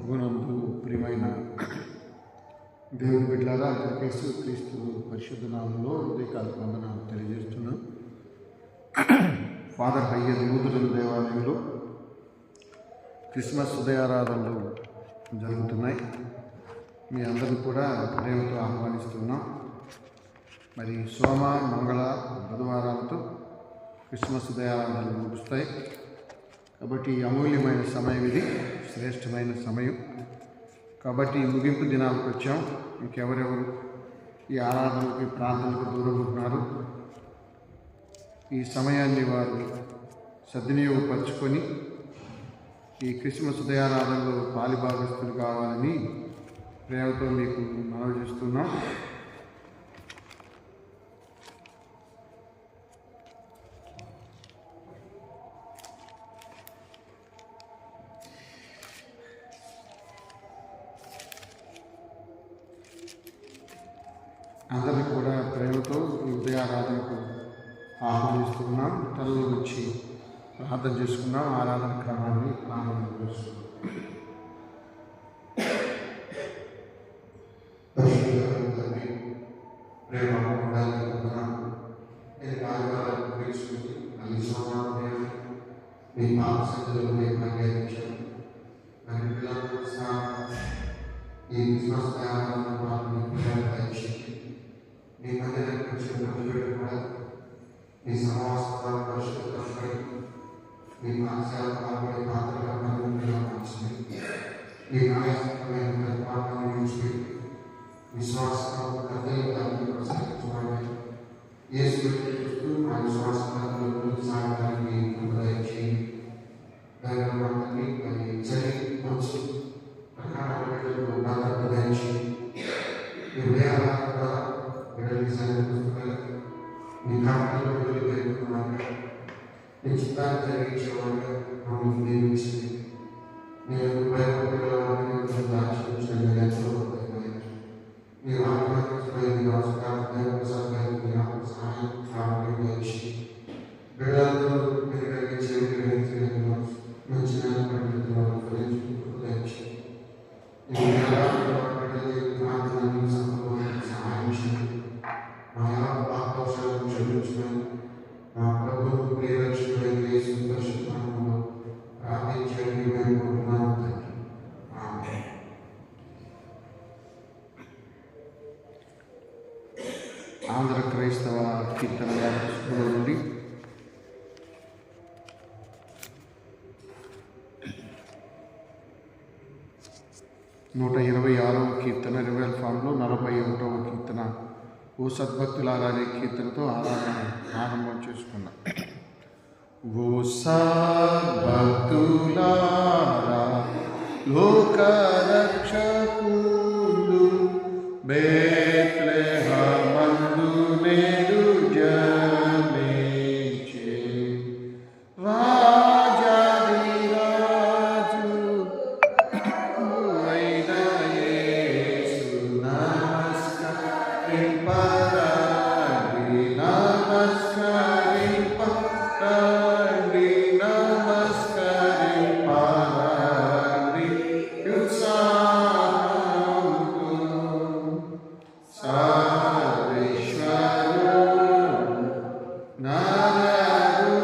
ప్రభునందు ప్రియమైన దేవుని బిడ్డలారా, యేసు క్రీస్తు పరిశుద్ధ నామంలో ఉదయకాల వందనాలు తెలియజేస్తున్నాం. ఫాదర్ హయ్యర్ లూథరన్ దేవాలయంలో క్రిస్మస్ ఉదయారాధనలు జరుగుతున్నాయి. మీ అందరూ కూడా ప్రేమతో ఆహ్వానిస్తున్నాం. మరి సోమ, మంగళ, బుధవారాలతో క్రిస్మస్ ఉదయారాధనలు ముగుస్తాయి. కాబట్టి అమూల్యమైన సమయం ఇది, శ్రేష్టమైన సమయం. కాబట్టి ముగింపు దినాలకు వచ్చాం. ఇంకెవరెవరు ఈ ఆరాధనకి ప్రార్థనకు దూరం ఉంటున్నారు, ఈ సమయాన్ని వారు సద్వినియోగపరుచుకొని ఈ క్రిస్మస్ ఉదయారాధనలో పాలిభాగస్తులు కావాలని ప్రేమతో మీకు మనవి చేస్తున్నాం. అందరినీ కూడా ప్రేమతో ఈ ఉదయారాధనకు ఆహ్వానిస్తున్నాం. తనలో నుంచి ప్రార్థన చేసుకున్నాం. ఆరాధన క్రమాన్ని ప్రారంభం చేస్తున్నాం. ప్రేమ మీ పాపశక్తులు ఈ క్రిస్మస్ మీ మందిరానికి వచ్చిన ప్రజలు కూడా మీ సమావేశాల పరిశుభ్రతపై మీ ఆశయాల పాల్పడే పాత్రగా మార్చింది. మీ నాయకమైన ప్రతిపాదన నుంచి విశ్వాసం ప్రసరించబడి యేసు చూస్తూ మా విశ్వాసాలను సాగడానికి దయచేయండి. మరి చలి వచ్చి ప్రకారాలు భద్రత దయచేయండి. మీ కాలంలో పెరుగుతున్నాను నీ చిత్తాన్ని జరిగించేవాడు మమ్మల్ని దీవించింది. నేను భయపడేవాడిని మీరు ఆత్మహత్యమైన సహాయం కావాలని వచ్చి బిడ్డలతో పెరిగే చేతులు మంచి సహాయం చేయండి. నా ప్రభుత్వ ప్రియరక్షకుడైన యేసు పరిశుద్ధ నామములో ప్రార్థించండి వేడుకుంటున్నాను తండ్రి. ఆమేన్. ఆంధ్ర క్రైస్తవ కీర్తన నుండి నూట 26వ కీర్తన రివెల్ ఫామ్లో 41వ కీర్తన ఓ సద్భక్తులారా అనే కీర్తనతో ఆరాధన ప్రారంభం చేసుకున్నాం. ఓ సద్భక్తులారా లోకరక్షకుడు బేత్లెహేమందు నేడు జనించె రాజాధిరాజు అయిన యేసు నమస్కరింపరండి, నమస్కరింపరండి, నమస్కరింపరండి. ఉత్సాహంతో సర్వేశ్వరుడు నరరూపమే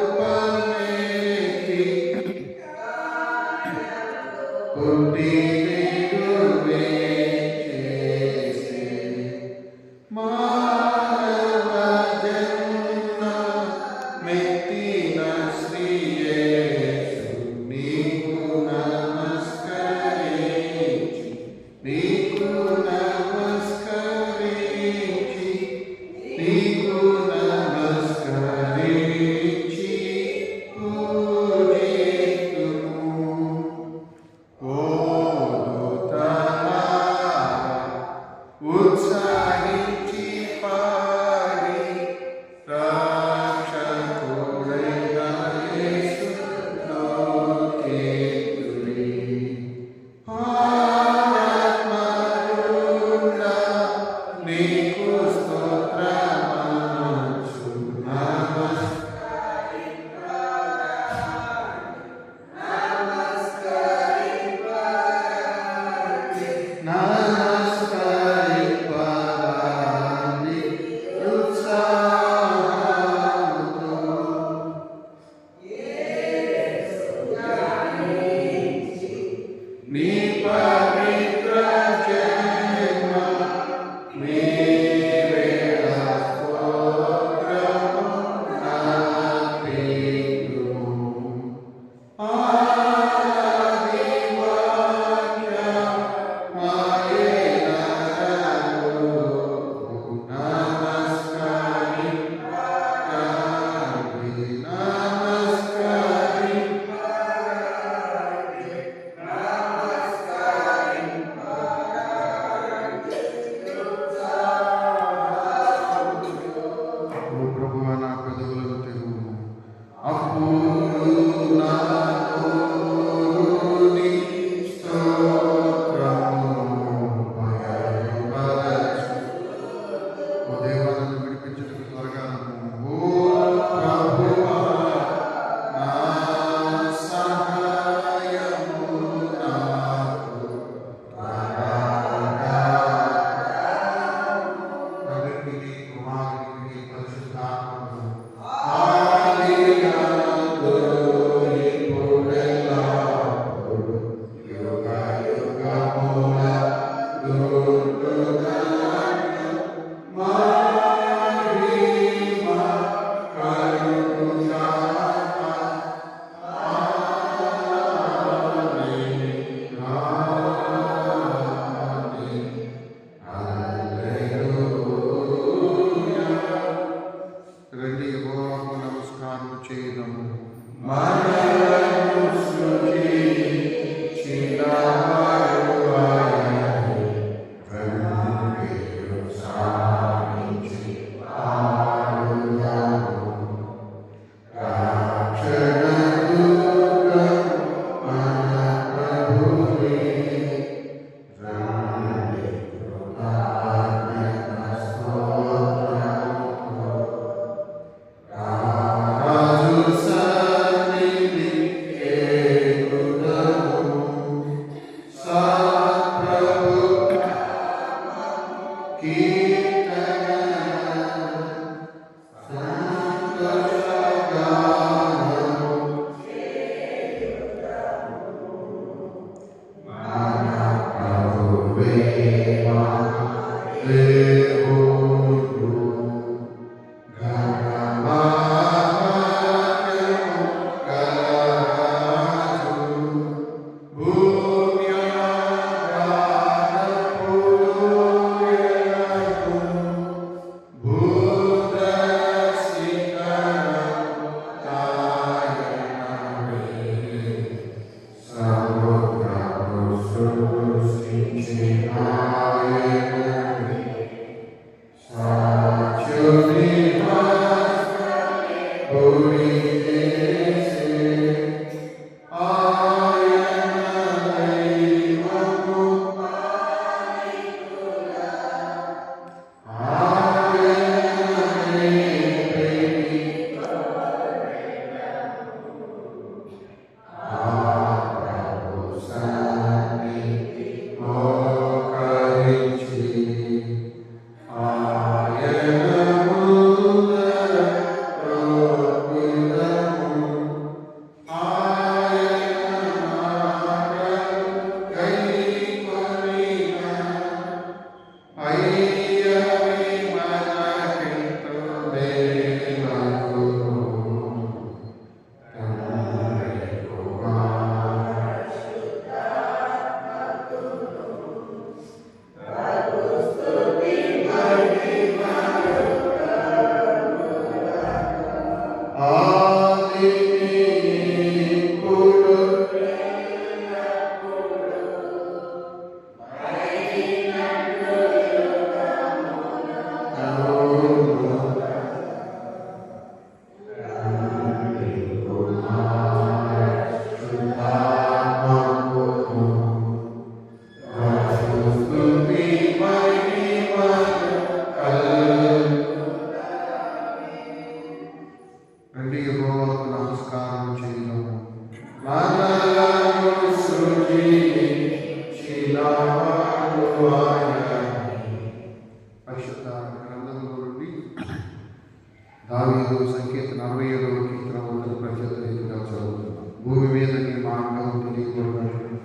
దావీదు సంకీర్తన 47వ కీర్తన 1 ప్రజలైన చదువుతున్నాం. భూమి మీద నీ మార్గం తెలియబడినట్లు,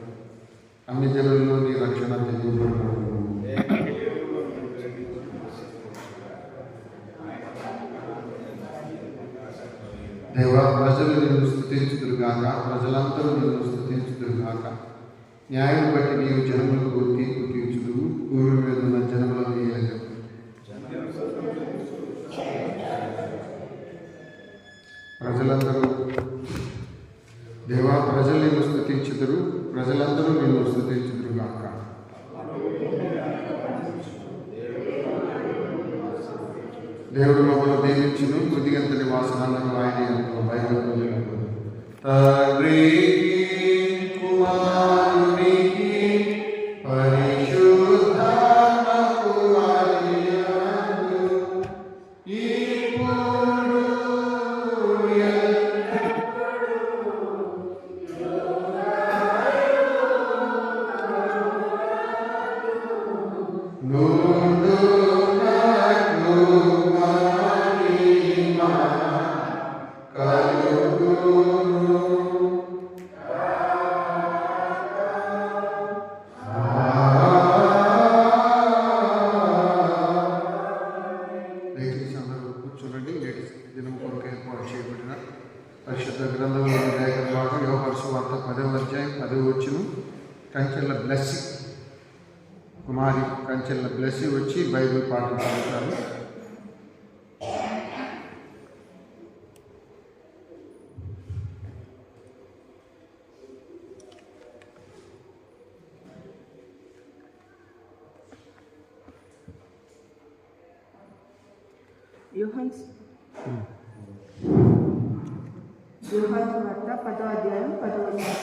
అన్ని జనుల్లో నీ రక్షణ తెలియబడినట్లు, దేవా ప్రజలు నిన్ను స్తుతించుదురుగాక, ప్రజలందరూ నిన్ను స్తుతించుదురుగాక. న్యాయం బట్టి నీవు జనములకు తీర్పు తీర్చుదువు, భూమి మీద ఉన్న జనములను ఏలగవు. ప్రజలందరూ దేవా ప్రజలు నిన్ను స్తుతించుదురు, ప్రజలందరూ నిన్ను స్తుతించుదురుగాక. దేవుడు మమ్మల్ని దీవించును, మృతిగంతని వాసనలను ఆయన భయభక్తులను తండ్రికి కుమారునికి పరిశుద్ధాత్మకు మహిమలు ఇప్పుడు పరిశుద్ధ గ్రంథంలో లేఖన భాగం యోహాను సువార్త 10వ అధ్యాయం 10వ వచనం. కంచెల బ్లెస్సి కుమారి కంచెల బ్లెస్సి వచ్చి బైబిల్ పాఠం చదువుతారు. యోహాను సువార్త 10వ అధ్యాయం 10వ వచనం.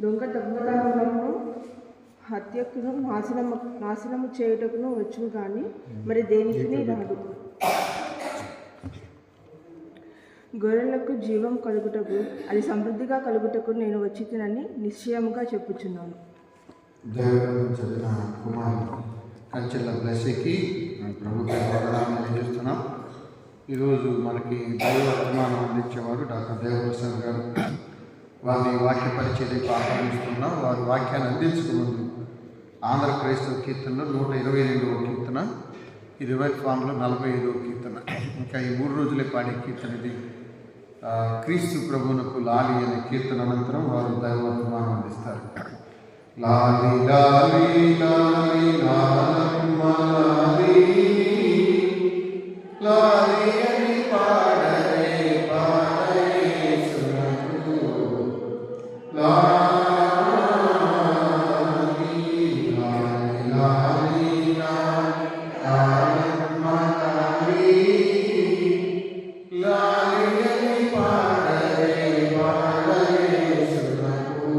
దొంగతనములకు హత్యకును నాశనము చేయుటకును వచ్చును కానీ మరి దేనికి రాదు. గొర్రెలకు జీవం కలుగుటకు అది సమృద్ధిగా కలుగుటకు నేను వచ్చి తినని నిశ్చయముగా చెప్పుచున్నాను. దేవుడు చదివిన కుమారు కంచెల బ్లెస్సీకి ప్రభుత్వ వందనాలు చేస్తున్నాం. ఈరోజు మనకి దైవ వర్తమానం అందించేవారు డాక్టర్ దేవప్రసాద్ గారు. వారిని వాక్య పరిచర్యకు ఆహ్వానిస్తున్నాం. వారి వాక్యాన్ని అందించకముందు ఆంధ్ర క్రైస్తవ కీర్తనలో 122వ కీర్తన, ఈ రివైవ్ ఫామ్లో 45వ కీర్తన, ఇంకా ఈ 3 రోజులే పాడే కీర్తన ఇది. క్రీస్తు ప్రభువునకు లాలి అనే కీర్తన అనంతరం వారు దైవ వర్తమానం అందిస్తారు. లాలి లాలి లాలి లాలమ్మ లాలి లాలి అని పాడరే పాడరే సునకు లాలి లాలి లాలి లాలమ్మ లాలి లాలి అని పాడరే పాడరే సునకు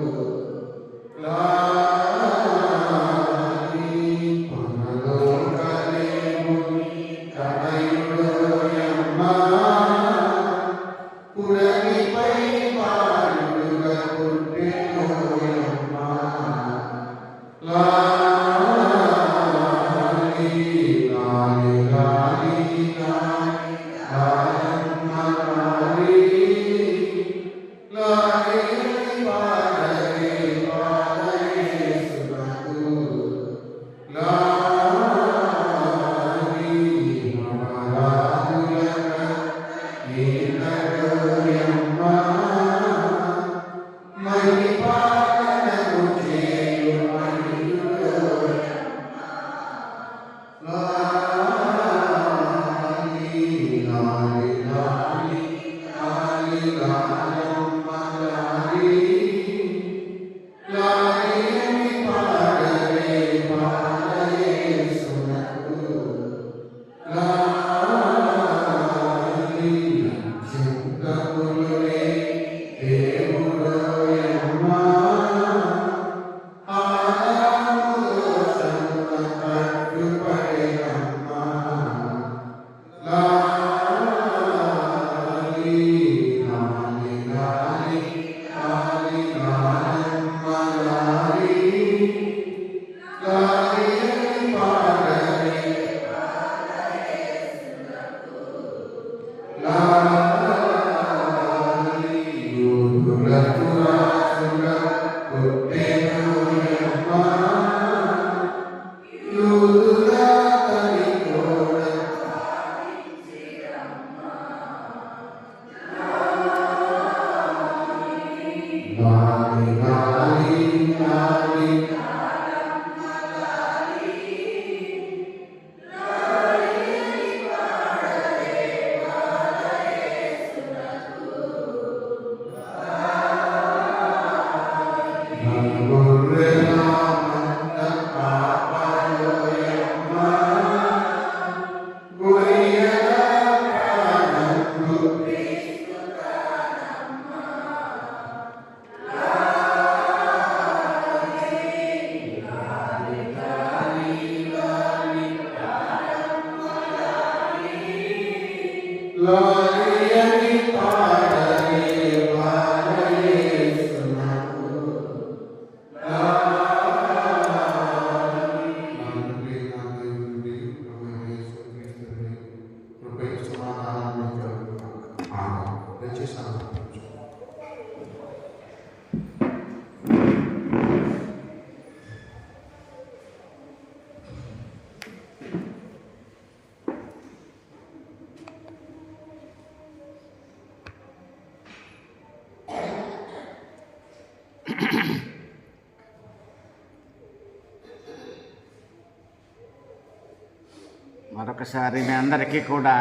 మరొకసారి మీ అందరికీ కూడా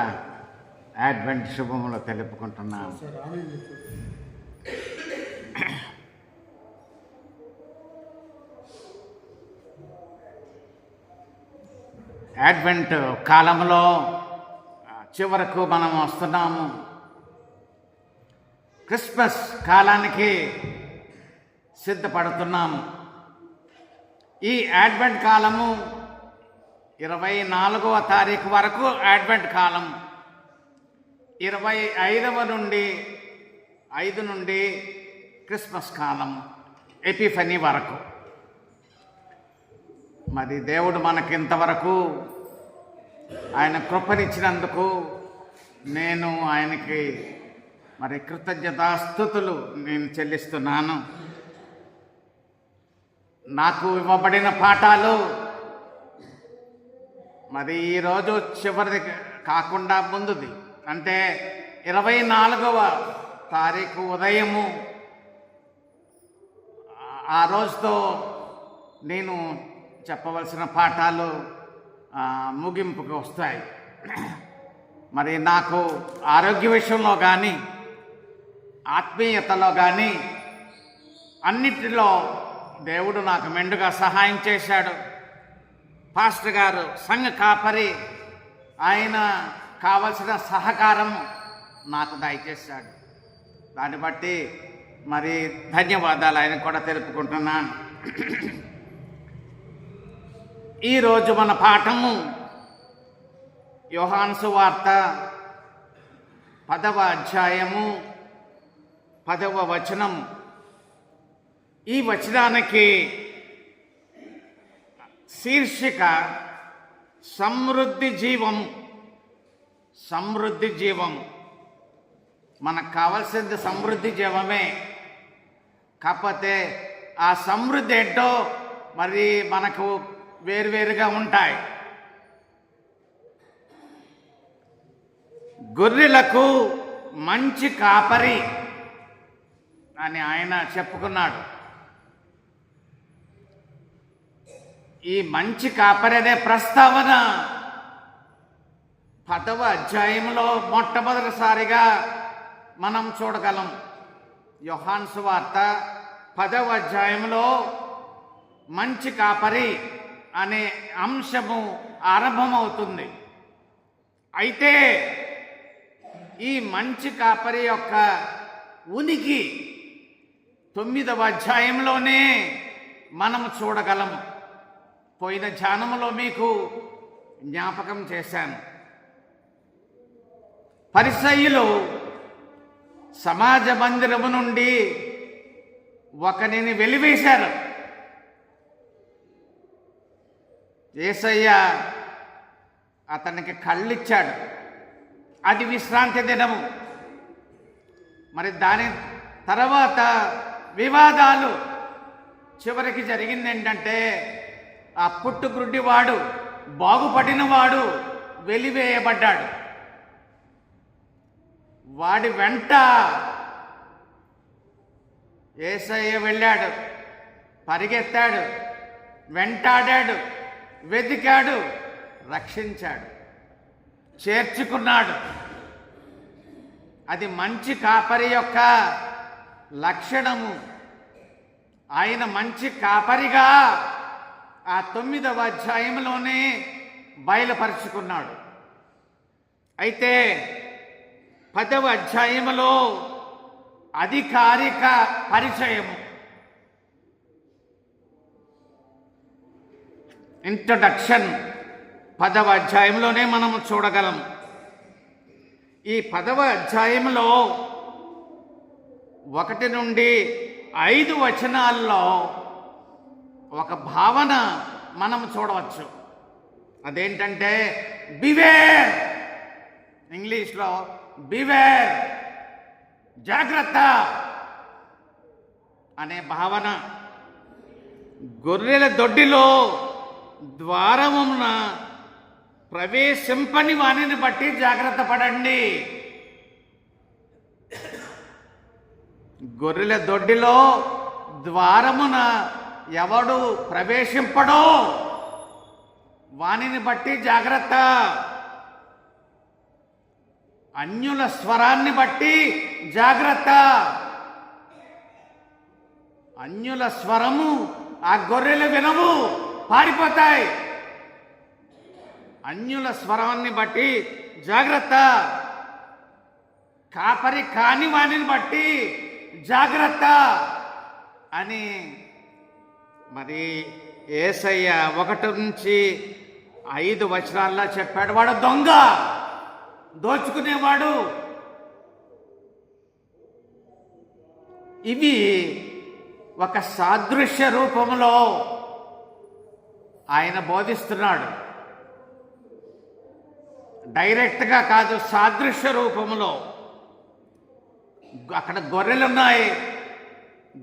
అడ్వెంట్ శుభములు తెలుపుకుంటున్నాను. అడ్వెంట్ కాలంలో చివరకు మనం వస్తున్నాము. క్రిస్మస్ కాలానికి సిద్ధపడుతున్నాము. ఈ అడ్వెంట్ కాలము 24వ తారీఖు వరకు అడ్వెంట్ కాలం, 25వ నుండి 5 నుండి క్రిస్మస్ కాలం, ఎపిఫనీ వరకు. మరి దేవుడు మనకి ఇంతవరకు ఆయన కృపనిచ్చినందుకు నేను ఆయనకి మరి కృతజ్ఞతాస్తుతులు నేను చెల్లిస్తున్నాను. నాకు ఇవ్వబడిన పాఠాలు మరి ఈరోజు చివరిది కాకుండా ముందుది, అంటే 24వ తారీఖు ఉదయము ఆ రోజుతో నేను చెప్పవలసిన పాఠాలు ముగింపుకు వస్తాయి. మరి నాకు ఆరోగ్య విషయంలో కానీ ఆత్మీయతలో కానీ అన్నిటిలో దేవుడు నాకు మెండుగా సహాయం చేశాడు. పాస్టర్ గారు, సంఘ కాపరి, ఆయన కావలసిన సహకారం నాకు దయచేశాడు. దాన్ని బట్టి మరి ధన్యవాదాలు ఆయన కూడా తెలుపుకుంటున్నాను. ఈరోజు మన పాఠము యోహాను సువార్త 10వ అధ్యాయము 10వ వచనం. ఈ వచనానికి శీర్షిక సమృద్ధి జీవం. సమృద్ధి జీవం. మనకు కావాల్సింది సమృద్ధి జీవమే. కాకపోతే ఆ సమృద్ధి ఏంటో మరి మనకు వేరువేరుగా ఉంటాయి. గొర్రెలకు మంచి కాపరి అని ఆయన చెప్పుకున్నాడు. ఈ మంచి కాపరి అనే ప్రస్తావన 10వ అధ్యాయంలో మొట్టమొదటిసారిగా మనం చూడగలం. యోహాను సువార్త 10వ అధ్యాయంలో మంచి కాపరి అనే అంశము ఆరంభమవుతుంది. అయితే ఈ మంచి కాపరి యొక్క ఉనికి 9వ అధ్యాయంలోనే మనం చూడగలము. పోయిన ధ్యానములో మీకు జ్ఞాపకం చేశాను. పరిసయ్యులు సమాజ మందిరము నుండి ఒకరిని వెలివేశారు. యేసయ్య అతనికి కళ్ళిచ్చాడు. అది విశ్రాంతి దినము. మరి దాని తర్వాత వివాదాలు. చివరికి జరిగింది ఏంటంటే, ఆ పుట్టుగ్రుడ్డివాడు, బాగుపడినవాడు వెలివేయబడ్డాడు. వాడి వెంట యేసయ్య వెళ్ళాడు, పరిగెత్తాడు, వెంటాడాడు, వెతికాడు, రక్షించాడు, చేర్చుకున్నాడు. అది మంచి కాపరి యొక్క లక్షణము. ఆయన మంచి కాపరిగా ఆ 9వ అధ్యాయంలోనే బయలుపరుచుకున్నాడు. అయితే 10వ అధ్యాయంలో అధికారిక పరిచయము, ఇంట్రడక్షన్ 10వ అధ్యాయంలోనే మనము చూడగలం. ఈ 10వ అధ్యాయంలో 1 నుండి 5 వచనాల్లో ఒక భావన మనం చూడవచ్చు. అదేంటంటే బివేర్, ఇంగ్లీష్లో బివేర్, జాగ్రత్త అనే భావన. గొర్రెల దొడ్డిలో ద్వారమున ప్రవేశింపని వానిని బట్టి జాగ్రత్త పడండి. గొర్రెల దొడ్డిలో ద్వారమున ఎవడు ప్రవేశింపడో వానిని బట్టి జాగ్రత్త. అన్యుల స్వరాన్ని బట్టి జాగ్రత్త. అన్యుల స్వరము ఆ గొర్రెలు వినవు, పారిపోతాయి. అన్యుల స్వరాన్ని బట్టి జాగ్రత్త. కాపరి కాని వానిని బట్టి జాగ్రత్త అని మరి యేసయ్య 1 నుంచి 5 వచనాల్లో చెప్పాడు. వాడు దొంగ, దోచుకునేవాడు. ఇవి ఒక సాదృశ్య రూపంలో ఆయన బోధిస్తున్నాడు. డైరెక్ట్గా కాదు, సాదృశ్య రూపంలో. అక్కడ గొర్రెలు ఉన్నాయి,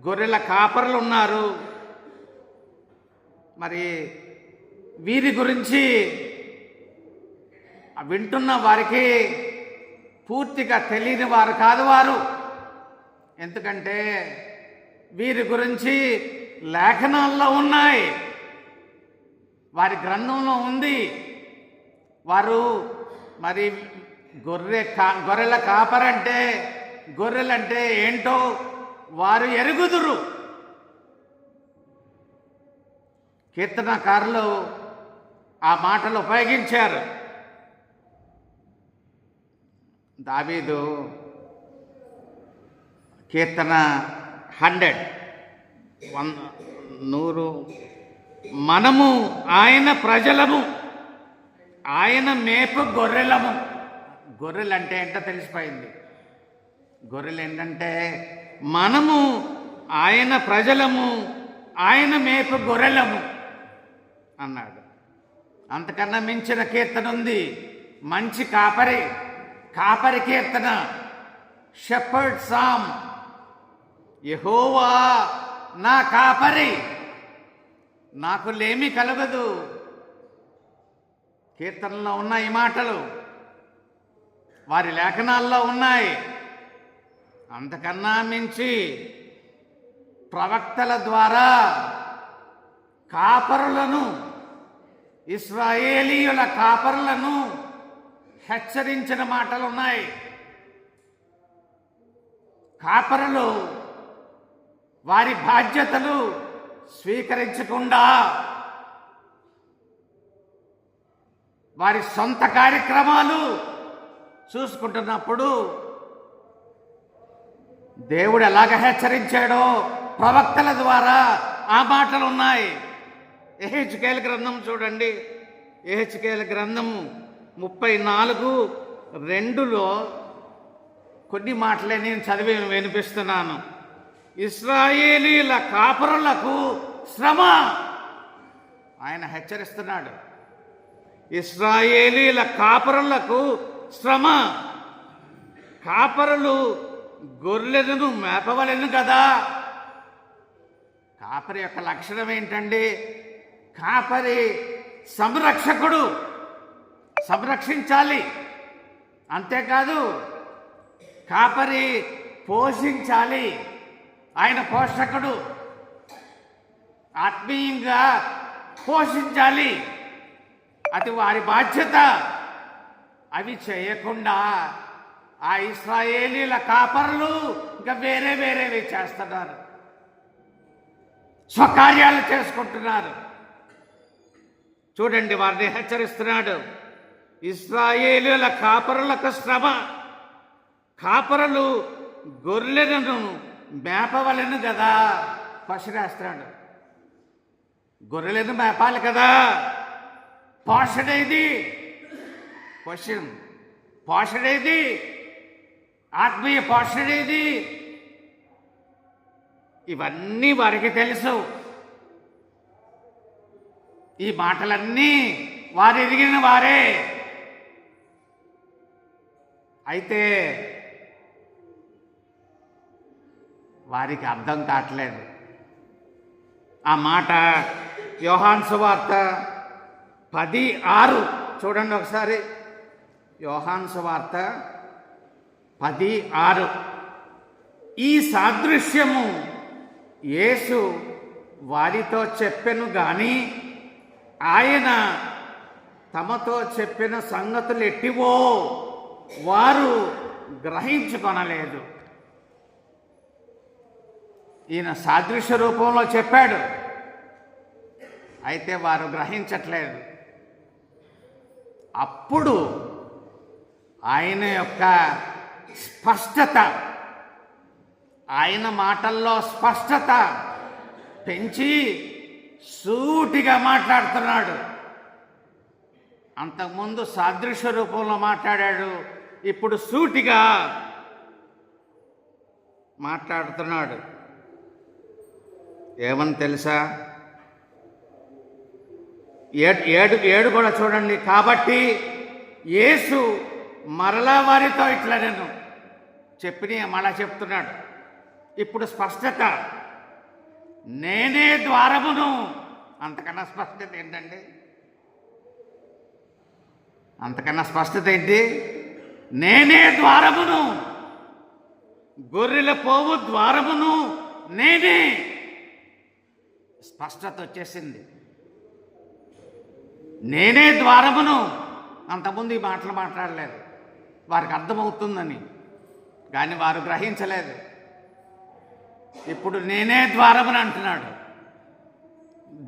గొర్రెల కాపరులు ఉన్నారు. మరి వీరి గురించి వింటున్న వారికి పూర్తిగా తెలియని వారు కాదు వారు. ఎందుకంటే వీరి గురించి లేఖనాల్లో ఉన్నాయి, వారి గ్రంథంలో ఉంది. వారు మరి గొర్రెల కాపరంటే, గొర్రెలంటే ఏంటో వారు ఎరుగుదురు. కీర్తనకారులు ఆ మాటలు ఉపయోగించారు. దావీదు కీర్తన 100 మనము ఆయన ప్రజలము, ఆయన మేపు గొర్రెలము. గొర్రెలు అంటే ఏంటో తెలిసిపోయింది. గొర్రెలు ఏంటంటే మనము ఆయన ప్రజలము, ఆయన మేపు గొర్రెలము అన్నాడు. అంతకన్నా మించిన కీర్తన ఉంది. మంచి కాపరి, కాపరి కీర్తన, షెపర్డ్ సామ్. యెహోవా నా కాపరి, నాకు లేమి కలగదు. కీర్తనలో ఉన్న ఈ మాటలు వారి లేఖనాల్లో ఉన్నాయి. అంతకన్నా మించి ప్రవక్తల ద్వారా కాపరులను, ఇశ్రాయేలీయుల కాపరులను హెచ్చరించిన మాటలు ఉన్నాయి. కాపరులు వారి బాధ్యతలు స్వీకరించకుండా వారి సొంత కార్యక్రమాలు చూసుకుంటున్నప్పుడు దేవుడు ఎలాగ హెచ్చరించాడో ప్రవక్తల ద్వారా ఆ మాటలు ఉన్నాయి. యెహెజ్కేలు గ్రంథం చూడండి. యెహెజ్కేలు గ్రంథము 34:2లో కొన్ని మాటలే నేను చదివి వినిపిస్తున్నాను. ఇశ్రాయేలీల కాపరులకు శ్రమ. ఆయన హెచ్చరిస్తున్నాడు. ఇశ్రాయేలీల కాపరులకు శ్రమ. కాపరులు గొర్రెలను మేపవలెను కదా. కాపరి యొక్క లక్షణం ఏంటండి? కాపరి సంరక్షకుడు, సంరక్షించాలి. అంతేకాదు కాపరి పోషించాలి. ఆయన పోషకుడు, ఆత్మీయంగా పోషించాలి. అది వారి బాధ్యత. అవి చేయకుండా ఆ ఇశ్రాయేలీల కాపరులు ఇంకా వేరే వేరేవి చేస్తున్నారు, స్వకార్యాలు చేసుకుంటున్నారు. చూడండి, వారిని హెచ్చరిస్తున్నాడు. ఇశ్రాయేలీల కాపరులకు శ్రమ. కాపరులు గొర్రెలను మేపవలను కదా. క్వశ్చన్ వేస్తున్నాడు. గొర్రెలను మేపాలి కదా. పోషణ ఇది క్వశ్చన్. పోషణేది, ఆత్మీయ పోషణేది, ఇవన్నీ వారికి తెలుసు. ఈ మాటలన్నీ వారు ఎదిగిన వారే. అయితే వారికి అర్థం కావట్లేదు. ఆ మాట యోహాను సువార్త 10:6 చూడండి ఒకసారి. యోహాను సువార్త 10:6. ఈ సాదృశ్యము యేసు వారితో చెప్పెను గాని ఆయన తమతో చెప్పిన సంగతులు ఎట్టివో వారు గ్రహించుకొనలేదు. ఈయన సాదృశ్య రూపంలో చెప్పాడు, అయితే వారు గ్రహించట్లేదు. అప్పుడు ఆయన యొక్క స్పష్టత, ఆయన మాటల్లో స్పష్టత పెంచి సూటిగా మాట్లాడుతున్నాడు. అంతకుముందు సాదృశ్య రూపంలో మాట్లాడాడు, ఇప్పుడు సూటిగా మాట్లాడుతున్నాడు. ఏమని తెలుసా? 7 కూడా చూడండి. కాబట్టి యేసు మరలా వారితో ఇట్లా నేను చెప్పిన మళ్ళా చెప్తున్నాడు. ఇప్పుడు స్పష్టత, నేనే ద్వారమును. అంతకన్నా స్పష్టత ఏంటండి? అంతకన్నా స్పష్టత ఏంటి? నేనే ద్వారమును, గొర్రెల పోవు ద్వారమును నేనే. స్పష్టత వచ్చేసింది. నేనే ద్వారమును. అంతకుముందు ఈ మాటలు మాట్లాడలేదు, వారికి అర్థమవుతుందని, కానీ వారు గ్రహించలేదు. ఇప్పుడు నేనే ద్వారమును అంటున్నాడు.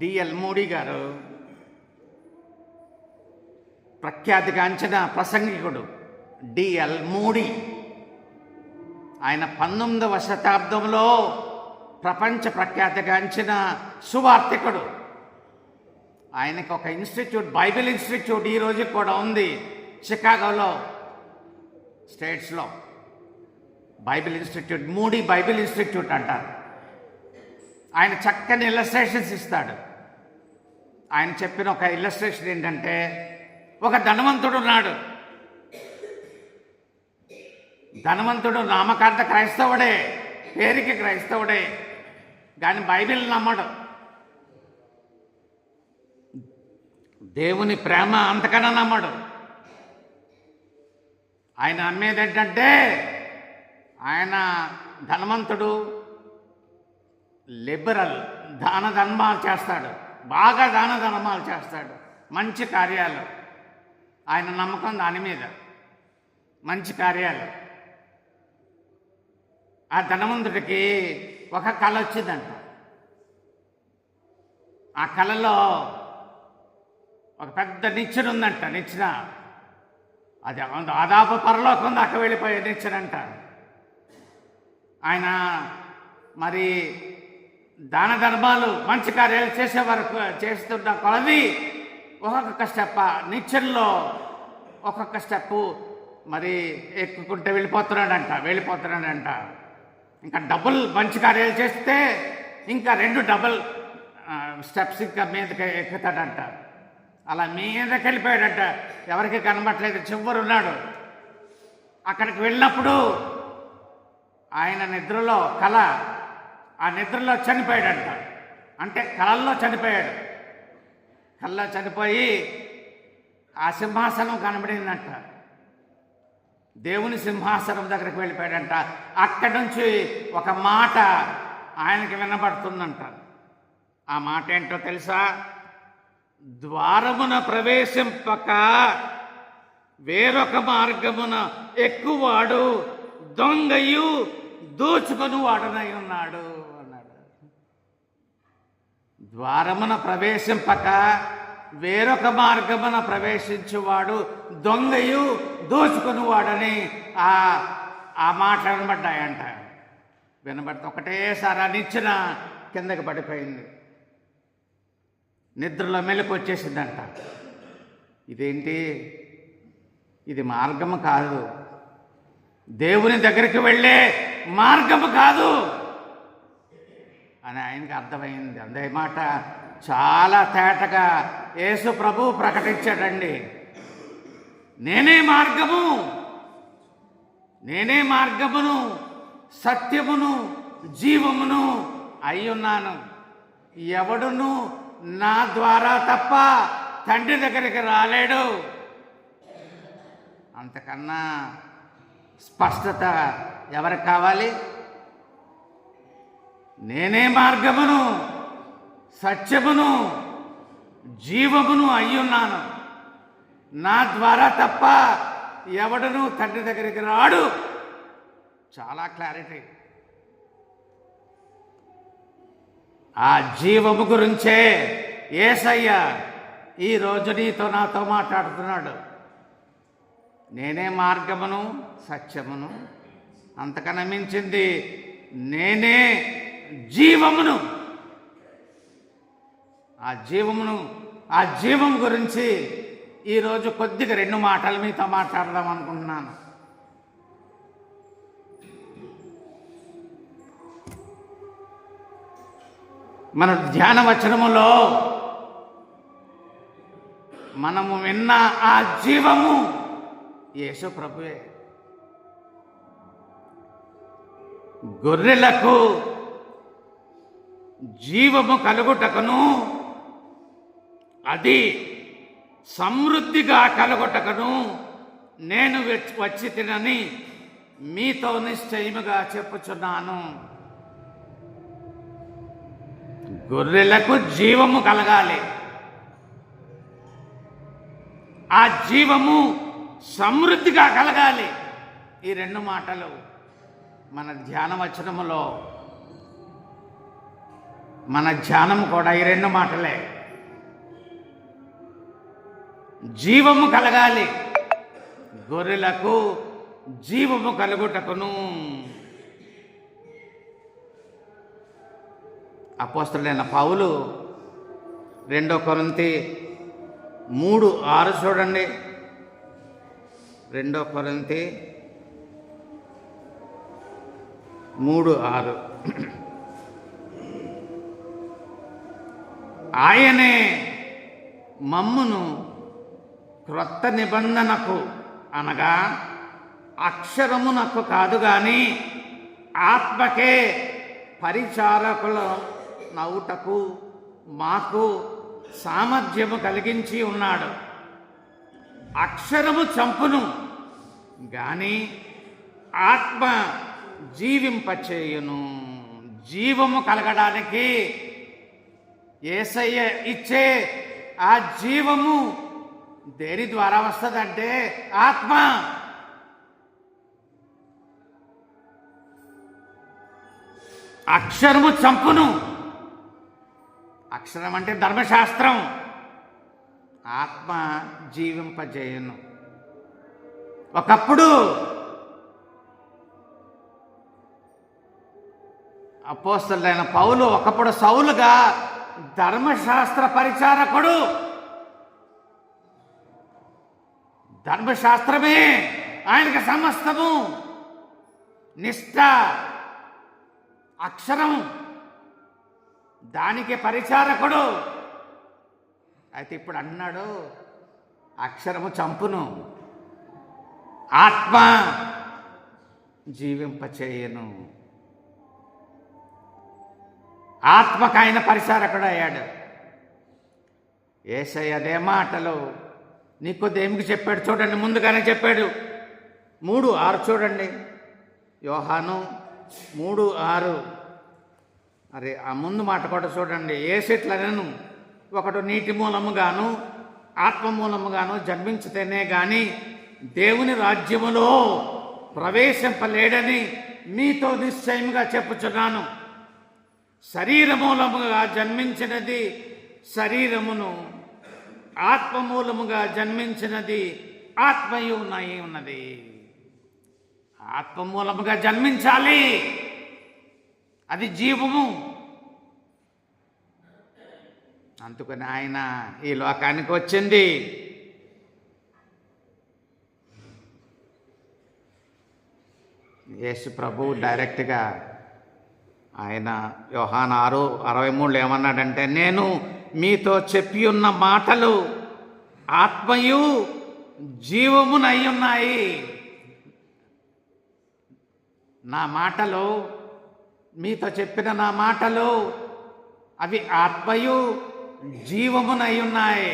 డిఎల్ మూడీ గారు ప్రఖ్యాతిగాంచిన ప్రసంగికుడు డిఎల్ మూడీ. ఆయన 19వ శతాబ్దంలో ప్రపంచ ప్రఖ్యాతిగాంచిన సువార్తికుడు. ఆయనకు ఒక ఇన్స్టిట్యూట్, బైబిల్ ఇన్స్టిట్యూట్ ఈ రోజు కూడా ఉంది చికాగోలో, స్టేట్స్లో. Bible institute, moody Bible institute అంటారు. ఆయన చక్కని ఇల్లస్ట్రేషన్స్ ఇస్తాడు. ఆయన చెప్పిన ఒక ఇల్లస్ట్రేషన్ ఏంటంటే, ఒక ధనవంతుడు ఉన్నాడు. ధనవంతుడు నామకార్థ క్రైస్తవుడే, పేరుకి క్రైస్తవుడే, కానీ బైబిల్ నమ్మడు. దేవుని ప్రేమ అంతకన్నా నమ్మడు. ఆయన నమ్మేది ఏంటంటే, ఆయన ధనవంతుడు, లిబరల్, దాన ధర్మాలు చేస్తాడు, బాగా దాన ధర్మాలు చేస్తాడు, మంచి కార్యాలు. ఆయన నమ్మకం దాని మీద, మంచి కార్యాలు. ఆ ధనవంతుడికి ఒక కళ వచ్చిందంట. ఆ కళలో ఒక పెద్ద నిచ్చెన ఉందంట. నిచ్చెన అది దాదాపు పరలోకం దాకా వెళ్ళిపోయే నిచ్చెనంట. ఆయన మరి దాన ధర్మాలు, మంచి కార్యాలు చేసే వరకు చేస్తున్న కొలది ఒక్కొక్క స్టెప్ నిచ్చెనలో ఒక్కొక్క స్టెప్పు మరి ఎక్కుకుంటే వెళ్ళిపోతున్నాడంట. ఇంకా డబుల్ మంచి కార్యాలు చేస్తే ఇంకా 2 డబుల్ స్టెప్స్ ఇంకా మీదకి ఎక్కుతాడంట. అలా మీదకి వెళ్ళిపోయాడంట. ఎవరికి కనబట్టలేదు, చివరున్నాడు. అక్కడికి వెళ్ళినప్పుడు ఆయన నిద్రలో కళ, ఆ నిద్రలో చనిపోయాడంట. అంటే కళల్లో చనిపోయాడు. కళ్ళలో చనిపోయి ఆ సింహాసనం కనబడిందంట. దేవుని సింహాసనం దగ్గరికి వెళ్ళిపోయాడంట. అక్కడి నుంచి ఒక మాట ఆయనకి వినబడుతుందంట. ఆ మాట ఏంటో తెలుసా? ద్వారమున ప్రవేశింపక వేరొక మార్గమున ఎక్కువాడు దొంగయు దోచుకొని వాడనై ఉన్నాడు అన్నాడు. ద్వారమున ప్రవేశింపక వేరొక మార్గమున ప్రవేశించువాడు దొంగయు దోచుకొని వాడని ఆ మాట వినబడ్డాయంట. వినబడితే ఒకటేసారి ఆ నిచ్చెన కిందకి పడిపోయింది. నిద్రలో మెలకు వచ్చేసిందంట. ఇదేంటి, ఇది మార్గము కాదు, దేవుని దగ్గరికి వెళ్ళే మార్గము కాదు అని ఆయనకి అర్థమైంది. అదే మాట చాలా తేటగా యేసు ప్రభువు ప్రకటించాడండి. నేనే మార్గమును సత్యమును జీవమును అయ్యున్నాను. ఎవడును నా ద్వారా తప్ప తండ్రి దగ్గరికి రాలేడు. అంతకన్నా స్పష్టత ఎవరికి కావాలి? నేనే మార్గమును సత్యమును జీవమును అయ్యున్నాను, నా ద్వారా తప్ప ఎవడును తండ్రి దగ్గరికి రాడు. చాలా క్లారిటీ. ఆ జీవము గురించే యేసయ్య ఈరోజు నీతో నాతో మాట్లాడుతున్నాడు. నేనే మార్గమును సత్యమును, అంతకన్నా మించింది నేనే జీవమును. ఆ జీవం గురించి ఈరోజు కొద్దిగా 2 మాటలు మీతో మాట్లాడదాం అనుకుంటున్నాను. మన ధ్యాన వచనములో మనము విన్న ఆ జీవము యేసు ప్రభువే. గొర్రెలకు జీవము కలుగుటకును, అది సమృద్ధిగా కలుగుటకును నేను వచ్చి తినని మీతో నిశ్చయముగా చెప్పుచున్నాను. గొర్రెలకు జీవము కలగాలి. ఆ జీవము సమృద్ధిగా కలగాలి. ఈ 2 మాటలు మన ధ్యాన వచనములో, మన ధ్యానం కూడా ఈ 2 మాటలే. జీవము కలగాలి, గొర్రెలకు జీవము కలుగుటకును. అపోస్తలుడైన పౌలు 2 కొరింథీ 3:6 చూడండి. 2 కొరింథీ 3:6. ఆయనే మమ్మును క్రొత్త నిబంధనకు అనగా అక్షరమునకు కాదు గాని ఆత్మకే పరిచారకుల నవ్వుటకు మాకు సామర్థ్యము కలిగించి ఉన్నాడు. అక్షరము చంపును గాని ఆత్మ జీవింపచేయును. జీవము కలగడానికి యేసయ్య ఇచ్చే ఆ జీవము దేని ద్వారా వస్తుందంటే ఆత్మ. అక్షరము చంపును. అక్షరం అంటే ధర్మశాస్త్రం. ఆత్మ జీవింపజేయును. ఒకప్పుడు అపోస్తలుడైన పౌలు ఒకప్పుడు సౌలుగా ధర్మశాస్త్ర పరిచారకుడు. ధర్మశాస్త్రమే ఆయనకి సమస్తము. నిష్ఠ, అక్షరం, దానికి పరిచారకుడు. అయితే ఇప్పుడు అన్నాడు, అక్షరము చంపును, ఆత్మ జీవింపచేయను. ఆత్మకు ఆయన పరిచారకుడు అయ్యాడు. యేసయ్య అదే మాటలు నికోదేముకి చెప్పాడు. చూడండి, ముందుగానే చెప్పాడు. 3:6 చూడండి. యోహాను 3:6. అరే, ఆ ముందు మాట కూడా చూడండి. యేసెట్లనను ఒకడు నీటి మూలముగాను ఆత్మ మూలముగాను జన్మించితేనే గాని దేవుని రాజ్యములో ప్రవేశింపలేడని మీతో నిశ్చయముగా చెప్పుచున్నాను. శరీరమూలముగా జన్మించినది శరీరమును, ఆత్మమూలముగా జన్మించినది ఆత్మయు ఉన్నది. ఆత్మమూలముగా జన్మించాలి, అది జీవము. అందుకని ఆయన ఈ లోకానికి వచ్చింది. యేసు ప్రభు డైరెక్ట్గా ఆయన యోహాను 6:63 ఏమన్నాడంటే, నేను మీతో చెప్పి ఉన్న మాటలు ఆత్మయు జీవమునై ఉన్నాయి. నా మాటలు, మీతో చెప్పిన నా మాటలు అవి ఆత్మయు జీవమునై ఉన్నాయి.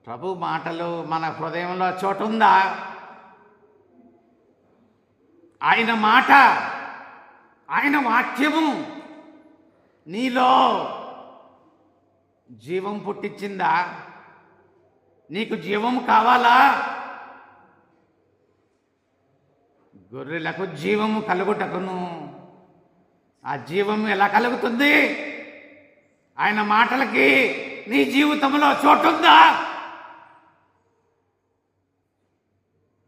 ప్రభు మాటలు మన హృదయంలో చోటుందా? ఆయన మాట, ఆయన వాక్యము నీలో జీవం పుట్టించిందా? నీకు జీవం కావాలా? గొర్రెలకు జీవము కలుగుటకును. ఆ జీవం ఎలా కలుగుతుంది? ఆయన మాటలకి నీ జీవితంలో చోటుందా?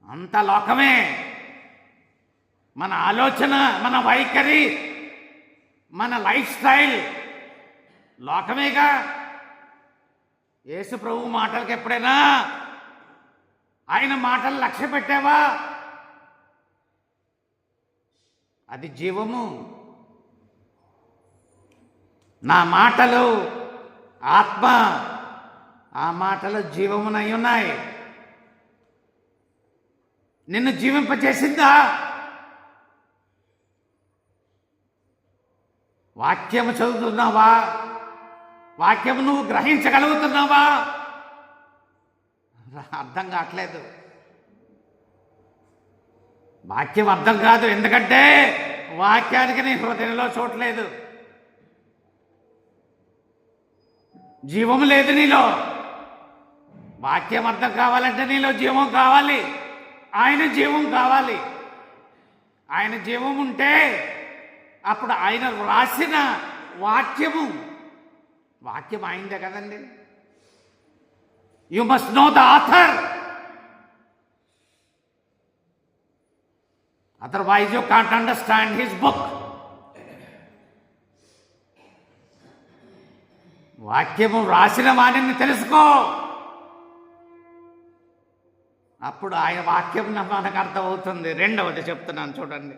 అంత లోకమే. మన ఆలోచన, మన వైఖరి, మన లైఫ్ స్టైల్ లోకమేగా. యేసు ప్రభు మాటలకు ఎప్పుడైనా ఆయన మాటలు లక్ష్య పెట్టావా? అది జీవము. నా మాటలు ఆత్మ, ఆ మాటలు జీవమునై ఉన్నాయి. నిన్ను జీవింపచేసిందా? వాక్యము చదువుతున్నావా? వాక్యము నువ్వు గ్రహించగలుగుతున్నావా? అర్థం కావట్లేదు. వాక్యం అర్థం కాదు, ఎందుకంటే వాక్యానికి నీ హృదయంలో చోట్లేదు. జీవము లేదు నీలో. వాక్యం అర్థం కావాలంటే నీలో జీవం కావాలి. ఆయన జీవం కావాలి. ఆయన జీవం ఉంటే అప్పుడు ఆయన రాసిన వాక్యం ఆయనదే కదండి. You must know the author, otherwise you can't understand his book. వాక్యము రాసిన వాణిని తెలుసుకో, అప్పుడు ఆయన వాక్యం మనకు అర్థమవుతుంది. రెండవది చెప్తున్నాను చూడండి.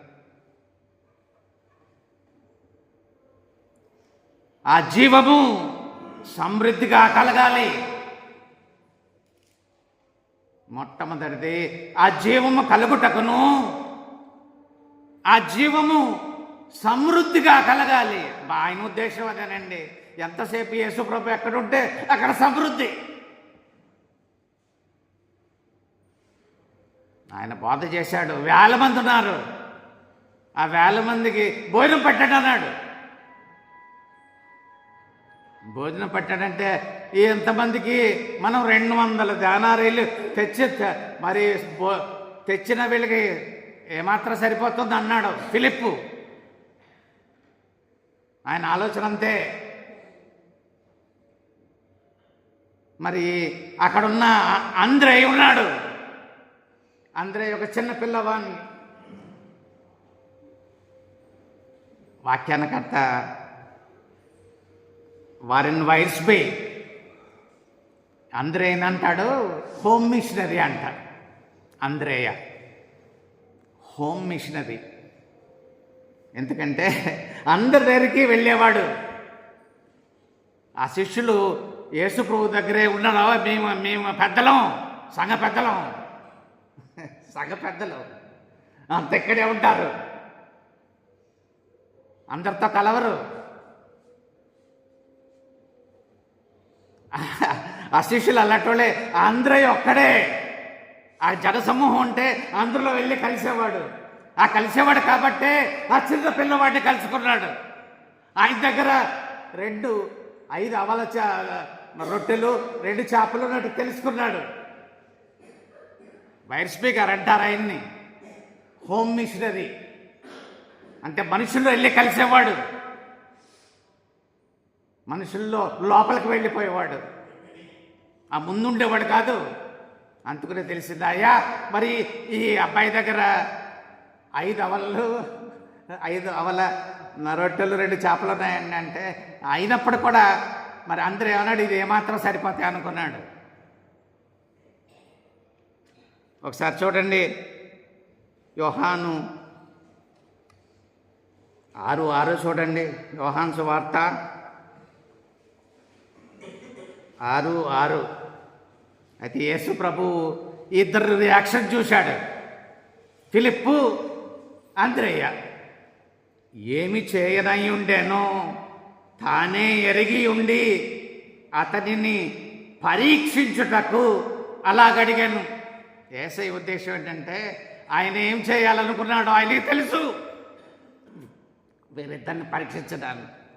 ఆ జీవము సమృద్ధిగా కలగాలి. మొట్టమొదటిది ఆ జీవము కలుగుటకును, ఆ జీవము సమృద్ధిగా కలగాలి. ఆయన ఉద్దేశం అదేనండి. ఎంతసేపు యేసుప్రభు ఎక్కడుంటే అక్కడ సమృద్ధి. ఆయన బోధ చేశాడు, 1000 మంది ఉన్నారు, ఆ 1000 మందికి భోజనం పెట్టండి అన్నాడు. భోజనం పెట్టాడంటే ఎంతమందికి? మనం 200 దేనారీలు మరి తెచ్చిన వీళ్ళకి ఏమాత్రం సరిపోతుంది అన్నాడు ఫిలిప్పు. ఆయన ఆలోచన అంతే. మరి అక్కడున్న అంద్రే ఉన్నాడు. అంద్రే ఒక చిన్న పిల్లవాడిని. వాక్యానకర్త వారిన్ వైర్స్బీ అంద్రేయనంటాడు హోమ్ మిషనరీ అంటాడు. అంద్రేయ హోమ్ మిషనరీ. ఎందుకంటే అందరి దగ్గరికి వెళ్ళేవాడు. ఆ శిష్యులు యేసు ప్రభు దగ్గరే ఉన్నారా? మేము పెద్దలం, సంఘ పెద్దలు అంత ఇక్కడే ఉంటారు, అందరితో కలవరు. ఆ శిష్యులు అలాంటోళ్ళే. అంద్రయ్య ఒక్కడే. ఆ జనసమూహం ఉంటే అందులో వెళ్ళి కలిసేవాడు. ఆ కలిసేవాడు కాబట్టే ఆ చిన్న పిల్లవాడిని కలుసుకున్నాడు. ఆయన దగ్గర 5 అవల రొట్టెలు 2 చేపలు ఉన్నట్టు తెలుసుకున్నాడు. వైర్స్బీ గారు అంటారు ఆయన్ని హోమ్ మిషనరీ. అంటే మనుషుల్లో వెళ్ళి కలిసేవాడు, మనుషుల్లో లోపలికి వెళ్ళిపోయేవాడు. ఆ ముందుండేవాడు కాదు. అందుకునే తెలిసింది, అయ్యా మరి ఈ అబ్బాయి దగ్గర 5 అవల రొట్టెలు 2 చేపలు ఉన్నాయండి అంటే, అయినప్పుడు కూడా మరి అందరూ ఏమన్నాడు, ఇది ఏమాత్రం సరిపోతాయి అనుకున్నాడు. ఒకసారి చూడండి, యోహాను 6:6 చూడండి. యోహాను సువార్త 6:6. అయితే యేసు ప్రభు ఇద్దరు రియాక్షన్ చూశాడు. ఫిలిప్పు, అంద్రేయ. ఏమి చేయనై ఉండేనో తానే ఎరిగి ఉండి అతనిని పరీక్షించుటకు అలాగడిగాను. యేసయ్య ఉద్దేశం ఏంటంటే ఆయన ఏం చేయాలనుకున్నాడో ఆయనకి తెలుసు. వీరిద్దరిని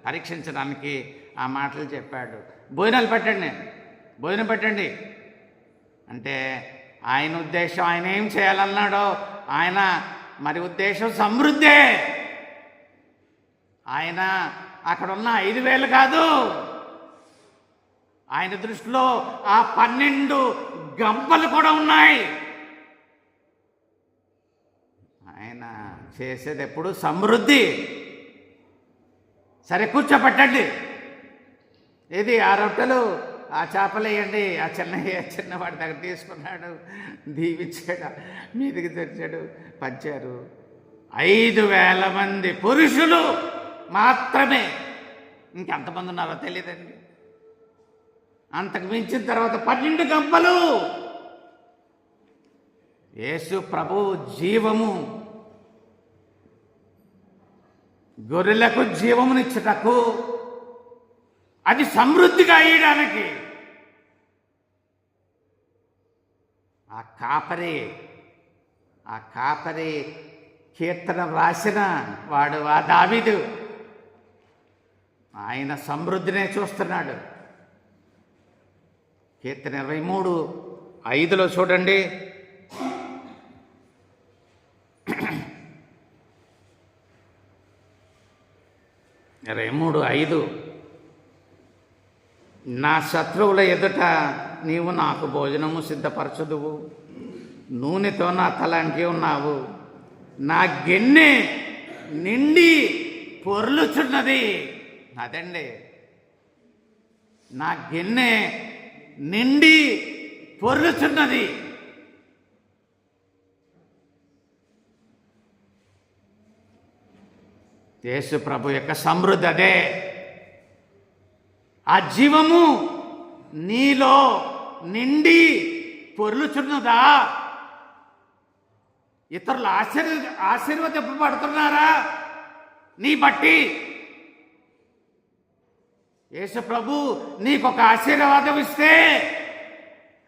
పరీక్షించడానికి ఆ మాటలు చెప్పాడు. భోజనాలు పెట్టండి, భోజనం పెట్టండి అంటే ఆయన ఉద్దేశం, ఆయన ఏం చేయాలన్నాడో ఆయన మరి ఉద్దేశం సమృద్ధే. ఆయన అక్కడ ఉన్న 5,000 కాదు, ఆయన దృష్టిలో ఆ 12 గంపలు కూడా ఉన్నాయి. ఆయన చేసేది ఎప్పుడు సమృద్ధి. సరే కూర్చోపెట్టండి, ఏది ఆ రొట్టెలు ఆ చేపలు వేయండి. ఆ చిన్నవాడి దగ్గర తీసుకున్నాడు, దీవించాడు, మీదికి తెచ్చాడు, పంచారు. 5,000 మంది పురుషులు మాత్రమే. ఇంకెంతమంది ఉన్నారో తెలియదండి. అంతకు మించిన తర్వాత 12 గంపలు. యేసు ప్రభు జీవము, గొర్రెలకు జీవమునిచ్చుటకు, అది సమృద్ధిగా అయ్యడానికి ఆ కాపరి కీర్తన రాసిన వాడు ఆ దావీదు. ఆయన సమృద్ధినే చూస్తున్నాడు. కీర్తన 23:5 చూడండి. 23:5 నా శత్రువుల ఎదుట నీవు నాకు భోజనము సిద్ధపరచుదువు, నూనెతో నా తలంటి ఉన్నావు, నా గిన్నె నిండి పొర్లుచున్నది. అదండి, నా గిన్నె నిండి పొర్లుచున్నది. యేసు ప్రభు యొక్క సమృద్ధి అదే. ఆ జీవము నీలో నిండి పొర్లుచున్నదా? ఇతరులు ఆశీర్వదింపబడుతున్నారా నీ బట్టి? యేసు ప్రభు నీకొక ఆశీర్వాదం ఇస్తే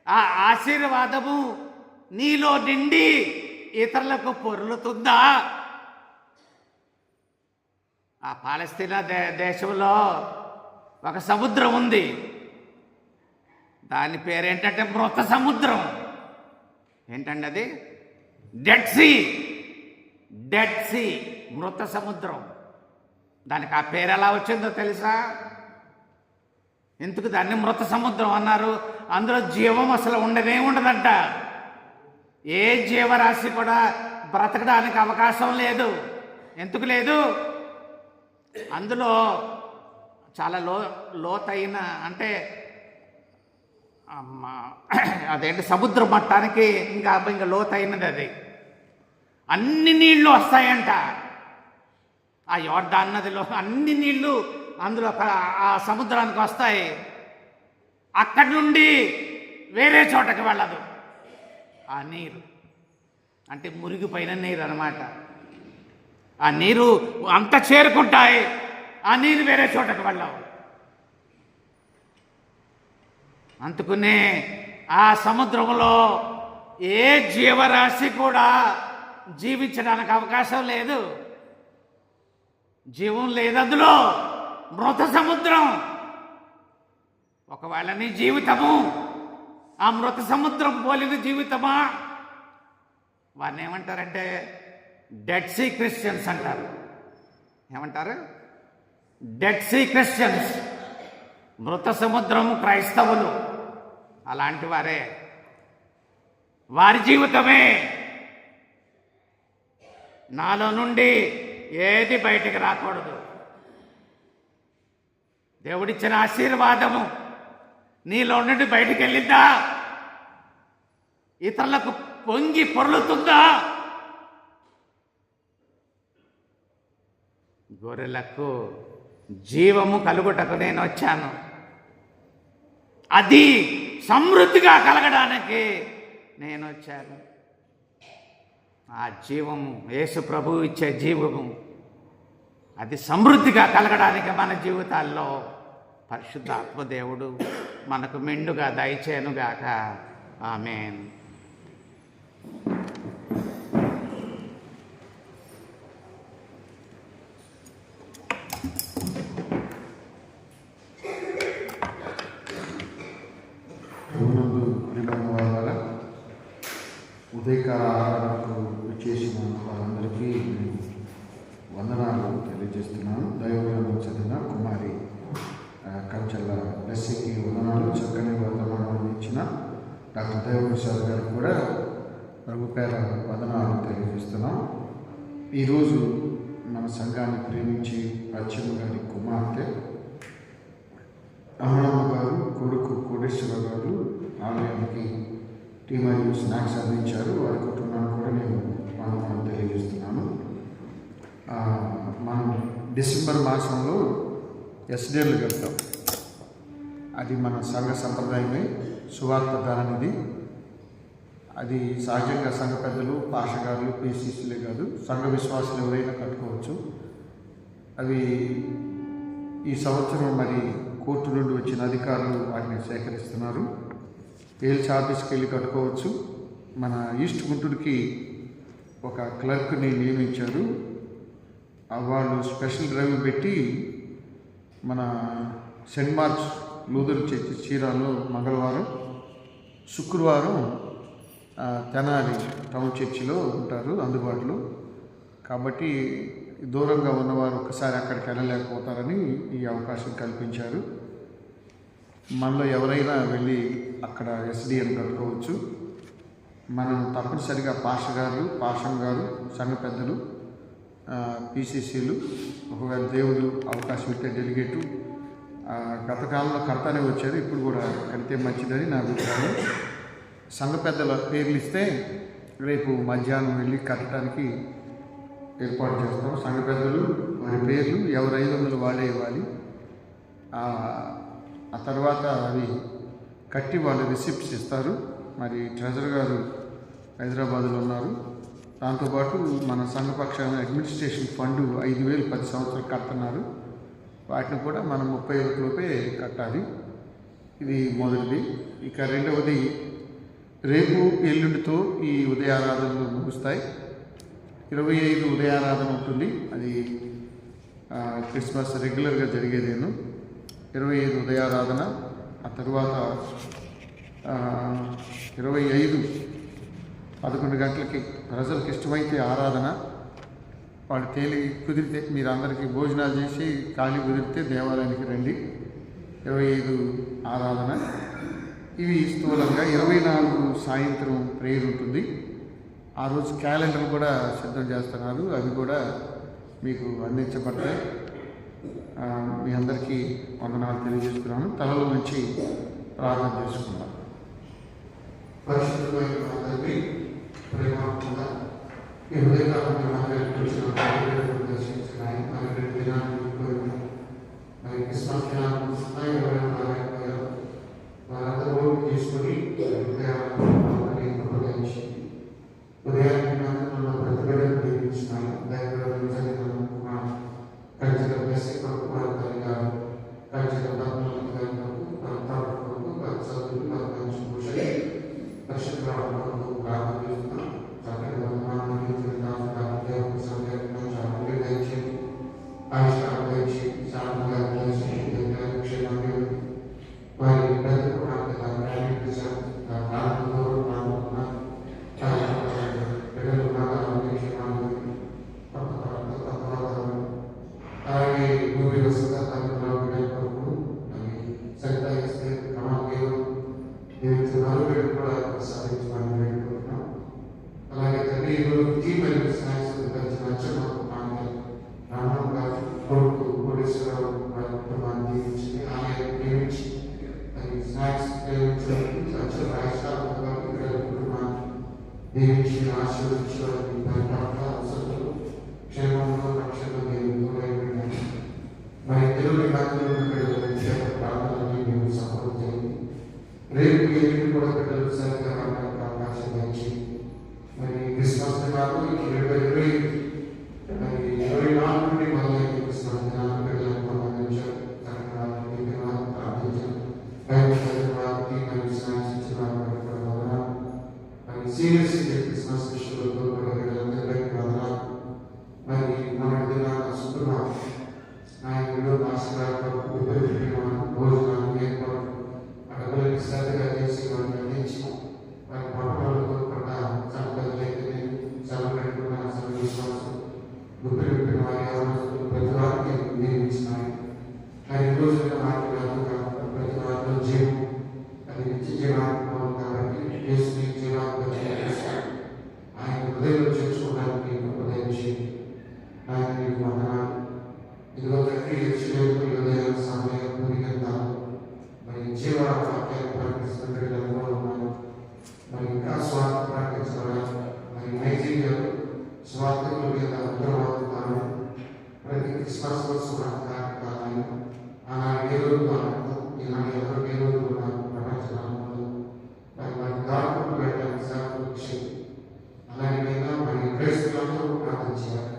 ఆ ఆశీర్వాదము నీలో నిండి ఇతరులకు పొర్లుతుందా? ఆ పాలస్తీనా దేశంలో ఒక సముద్రం ఉంది. దాని పేరేంటంటే మృత సముద్రం. ఏంటండి అది? డెడ్ సీ, మృత సముద్రం. దానికి ఆ పేరు ఎలా వచ్చిందో తెలుసా? ఎందుకు దాన్ని మృత సముద్రం అన్నారు? అందులో జీవం అసలు ఉండదంట. ఏ జీవరాశి కూడా బ్రతకడానికి అవకాశం లేదు. ఎందుకు లేదు? అందులో చాలా లోతైన, అంటే అదేంటి, సముద్ర మట్టానికి ఇంకా లోతైనది అది. అన్ని నీళ్లు వస్తాయంట. ఆ యోర్దాను నదిలో అన్ని నీళ్లు అందులో ఆ సముద్రానికి వస్తాయి. అక్కడి నుండి వేరే చోటకి వెళ్ళదు ఆ నీరు. అంటే మురిగిపోయిన నీరు అన్నమాట. ఆ నీరు అంత చేరుకుంటాయి, ఆ నీరు వేరే చోటకు వెళ్ళవు. అందుకనే ఆ సముద్రంలో ఏ జీవరాశి కూడా జీవించడానికి అవకాశం లేదు. జీవం లేదు అందులో. మృత సముద్రం. ఒకవేళ నీ జీవితము ఆ మృత సముద్రం పోలిన జీవితమా? వారిని ఏమంటారంటే డెడ్ సీ క్రిస్టియన్స్ అంటారు. ఏమంటారు? Dead sea Christians. మృత సముద్రము క్రైస్తవులు. అలాంటి వారే. వారి జీవితమే నాలో నుండి ఏది బయటికి రాకూడదు. దేవుడిచ్చిన ఆశీర్వాదము నీలో నుండి బయటికి వెళ్ళిందా? ఇతరులకు పొంగి పొర్లుతుందా? గొర్రెలకు జీవము కలుగుటకు నేను వచ్చాను. అది సమృద్ధిగా కలగడానికి నేను వచ్చాను. ఆ జీవము, యేసు ప్రభువు ఇచ్చే జీవము, అది సమృద్ధిగా కలగడానికి మన జీవితాల్లో పరిశుద్ధాత్మ దేవుడు మనకు మెండుగా దయచేయనుగాక. ఆమేన్. ఉదయకాల ఆరాధనకు విచ్చేసిన వారందరికీ వందనాలు తెలియజేస్తున్నాను. దైవగ్రంథం చదివిన కుమారి కంచెల లెస్సీకి వందనాలు. చక్కని వర్తమానం అందించిన డాక్టర్ దేవప్రసాద్ గారికి కూడా ప్రభు పేర వందనాలు తెలియజేస్తున్నాం. ఈరోజు మన సంఘాన్ని ప్రేమించి పశ్చిమ గారి కుమార్తె అమ్మమ్మ గారు, కొడుకు కోటేశ్వర గారు ఆలయానికి టీ మరియు స్నాక్స్ అందించారు. వారి కుటుంబాన్ని కూడా నేను వందనాలు తెలియజేస్తున్నాను. మనం డిసెంబర్ మాసంలో ఎస్డేలు గడతాం. అది మన సంఘ సంప్రదాయమే. సువార్త ధనానిది. అది సహజంగా సంఘ పెద్దలు, పాషగారులు, పీసీసీలే కాదు, సంఘ విశ్వాసులు ఎవరైనా కట్టుకోవచ్చు. అవి ఈ సంవత్సరం మరి కోర్టు నుండి వచ్చిన అధికారులు వాటిని సేకరిస్తున్నారు. ఏల్స్ ఆఫీస్కి వెళ్ళి కట్టుకోవచ్చు. మన ఈస్ట్ గుంటూరుకి ఒక క్లర్క్ని నియమించారు. వాళ్ళు స్పెషల్ డ్రైవ్ పెట్టి మన సెయింట్ మార్క్స్ లూథరన్ చర్చి చీరాలో మంగళవారం, శుక్రవారం తెనాలి టౌన్ చర్చిలో ఉంటారు అందుబాటులో. కాబట్టి దూరంగా ఉన్నవారు ఒక్కసారి అక్కడికి వెళ్ళలేకపోతారని ఈ అవకాశం కల్పించారు. మనలో ఎవరైనా వెళ్ళి అక్కడ ఎస్డిఎం కట్టుకోవచ్చు. మనం తప్పనిసరిగా పాషం గారు, సంఘ పెద్దలు, పీసీసీలు, ఒకవేళ దేవుడు అవకాశం ఇస్తే డెలిగేటు గత కాలంలో కడతానే వచ్చారు, ఇప్పుడు కూడా కడితే మంచిదని నా అభిప్రాయం. సంఘ పెద్దల పేర్లు ఇస్తే రేపు మధ్యాహ్నం వెళ్ళి కట్టడానికి ఏర్పాటు చేస్తాం. సంఘ పెద్దలు వారి పేర్లు ఎవరు 500 వాళ్ళే ఇవ్వాలి. ఆ తర్వాత అవి కట్టి వాళ్ళు రిసిప్ట్స్ ఇస్తారు. మరి ట్రెజరర్ గారు హైదరాబాద్లో ఉన్నారు. దాంతోపాటు మన సంఘపక్షాన అడ్మినిస్ట్రేషన్ ఫండ్ 5,000 10 సంవత్సరాలు కడుతున్నారు. వాటిని కూడా మనం 30,000 లోపే కట్టాలి. ఇది మొదటిది. ఇక రెండవది, రేపు ఎల్లుండితో ఈ ఉదయారాధనలు ముగుస్తాయి. 25 ఉదయారాధన ఉంటుంది. అది క్రిస్మస్ రెగ్యులర్గా జరిగేదేను. 25 ఉదయారాధన. ఆ తర్వాత 25 11 గంటలకి ప్రజలకు ఇష్టమైతే ఆరాధన. వాళ్ళు కుదిరితే మీరు అందరికీ భోజనాలు చేసి ఖాళీ కుదిరితే దేవాలయానికి రండి. 25 ఆరాధన. ఇవి స్థూలంగా 24 సాయంత్రం ప్రేయర్ ఉంటుంది. ఆ రోజు క్యాలెండర్ కూడా సిద్ధం చేస్తున్నారు. అవి కూడా మీకు అందించబడతాయి. మీ అందరికీ వందనాలు తెలియజేస్తున్నాను. తలలో నుంచి ప్రార్థన చేసుకుందాం. పరిశుద్ధమైన అందరికీ ప్రేమాత్మక ఈ హృదయకాలం మరి క్రిస్మస్ వారందరూ తీసుకొని ఉదయాన్ని ప్రతిభను దీవించినాను. కంచెల బెస్సి కొరకు వారి గారు, కంచెల పద్మలు గారి కొరకు, కొరకు చదువులు భూషణి పరిశుభ్రాల కొరకు ప్రార్థన చేస్తున్నాం. చక్కటి వందనాలు ఆవిష్కారం గురించి శాంతిగా క్షేమంగా ఎన్నింటి కూడా బిడ్డలు సరిగ్గా రావడానికి అవకాశం ఇచ్చి మరి క్రిస్మస్ దినాలు 2020 మరి 24 నుండి మొదలైన క్రిస్మస్ దినాలు బిడ్డలకు సంబంధించారు ప్రార్థించారు వారికి మరియు సాధించిన మరి సీరియస్ క్రిస్మస్ విషయంలో కూడా బిడ్డలందరికీ వదనాలు. మరి మొన్నటి దినాల శుక్రవారం నాయకుడు మాస్టర్ భోజనాలు ఏర్పాటు అడవులకి శ్రద్ధగా చేసి వారిని అందించి వారి పట్టణాలతో పడ్డ సంపదలైతే సెలబ్రేట్ అసలు విశ్వాసం గుర్తు పెట్టిన వారి అవసరం ప్రతి వారికి నిర్మించినాయి. మరి ఈ రోజున మాట్లాడుతూ ప్రతి వారిలో జీవం అది నిత్య జీవాత్మ కాబట్టి యేసుని జీవాత్మ ఆయన హృదయంలో చేర్చుకోవడానికి ఉపదేశించి ఆయన మీకు వందనాలు. ఇదిగో తండ్రి హృదయ సమయ పూరికంతాలు మరి జీవ వాక్యాన్ని ప్రకటిస్తున్న బిడ్డలు ఉన్నారు. మరి ఇంకా స్వార్థ ప్రకటించడం మరి నైజీరియాలో స్వార్థకుల మీద ఉగ్రవాదుతారు ప్రతి క్రిస్మస్ కార్యక్రమాలు ఆనాడు ఏ రోజు ఈనాడు ఎవరు ఏ రోజు ఉన్నారు ప్రపంచంలో మరి వారి దాడులు పెట్టడానికి సాక్షి అలాగే మరి క్రైస్తవులందరూ ప్రార్థించారు.